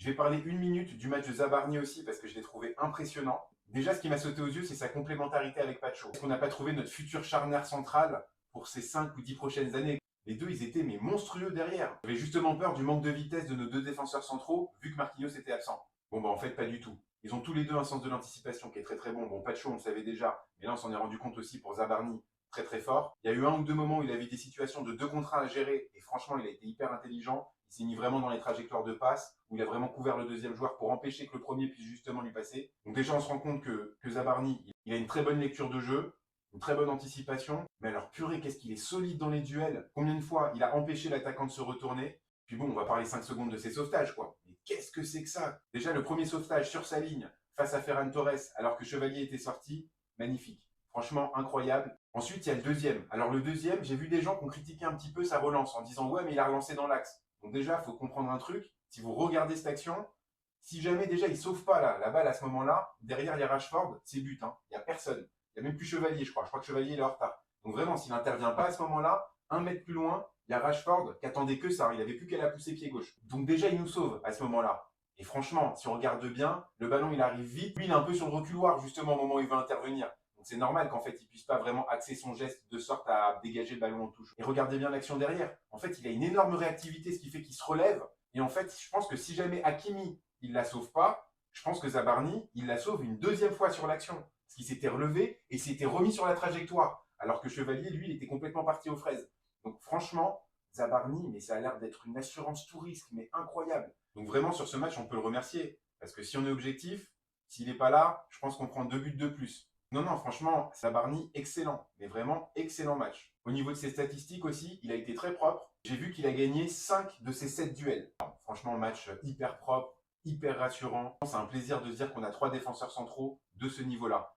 Je vais parler une minute du match de Zabarni aussi parce que je l'ai trouvé impressionnant. Déjà, ce qui m'a sauté aux yeux, c'est sa complémentarité avec Pacho. Est-ce qu'on n'a pas trouvé notre futur charnière central pour ces 5 ou 10 prochaines années? Les deux, ils étaient mais monstrueux derrière. J'avais justement peur du manque de vitesse de nos deux défenseurs centraux vu que Marquinhos était absent. Bon, bah en fait, pas du tout. Ils ont tous les deux un sens de l'anticipation qui est très très bon. Bon, Pacho, on le savait déjà, mais là, on s'en est rendu compte aussi pour Zabarni, très très fort. Il y a eu un ou deux moments où il avait des situations de 2 contre 1 à gérer, et franchement, il a été hyper intelligent. Il s'est mis vraiment dans les trajectoires de passe, où il a vraiment couvert le deuxième joueur pour empêcher que le premier puisse justement lui passer. Donc déjà, on se rend compte que Zabarni, il a une très bonne lecture de jeu, une très bonne anticipation. Mais alors, purée, qu'est-ce qu'il est solide dans les duels. Combien de fois il a empêché l'attaquant de se retourner. Puis bon, on va parler 5 secondes de ses sauvetages, quoi. Mais qu'est-ce que c'est que ça? Déjà, le premier sauvetage sur sa ligne face à Ferran Torres, alors que Chevalier était sorti, magnifique. Franchement, incroyable. Ensuite, il y a le deuxième. Alors le deuxième, j'ai vu des gens qui ont critiqué un petit peu sa relance en disant ouais, mais il a relancé dans l'axe. Donc déjà, il faut comprendre un truc. Si vous regardez cette action, si jamais déjà il ne sauve pas la balle à ce moment-là, derrière il y a Rashford, c'est but. Hein. Il n'y a personne. Il n'y a même plus Chevalier, je crois. Je crois que Chevalier il est en retard. Donc vraiment, s'il n'intervient pas à ce moment-là, 1 mètre plus loin, il y a Rashford qui attendait que ça. Il n'avait plus qu'à la pousser pied gauche. Donc déjà, il nous sauve à ce moment-là. Et franchement, si on regarde bien, le ballon il arrive vite. Lui, il est un peu sur le reculoir justement au moment où il veut intervenir. Donc c'est normal qu'en fait, il puisse pas vraiment axer son geste de sorte à dégager le ballon en touche. Et regardez bien l'action derrière. En fait, il a une énorme réactivité, ce qui fait qu'il se relève. Et en fait, je pense que si jamais Hakimi, il la sauve pas, je pense que Zabarni, il la sauve une deuxième fois sur l'action. Parce qu'il s'était relevé et s'était remis sur la trajectoire. Alors que Chevalier, lui, il était complètement parti aux fraises. Donc franchement, Zabarni, mais ça a l'air d'être une assurance tout risque, mais incroyable. Donc vraiment, sur ce match, on peut le remercier. Parce que si on est objectif, s'il n'est pas là, je pense qu'on prend 2 buts de plus. Non, non, franchement, Zabarni, excellent. Mais vraiment, excellent match. Au niveau de ses statistiques aussi, il a été très propre. J'ai vu qu'il a gagné 5 de ses 7 duels. Franchement, match hyper propre, hyper rassurant. C'est un plaisir de se dire qu'on a 3 défenseurs centraux de ce niveau-là.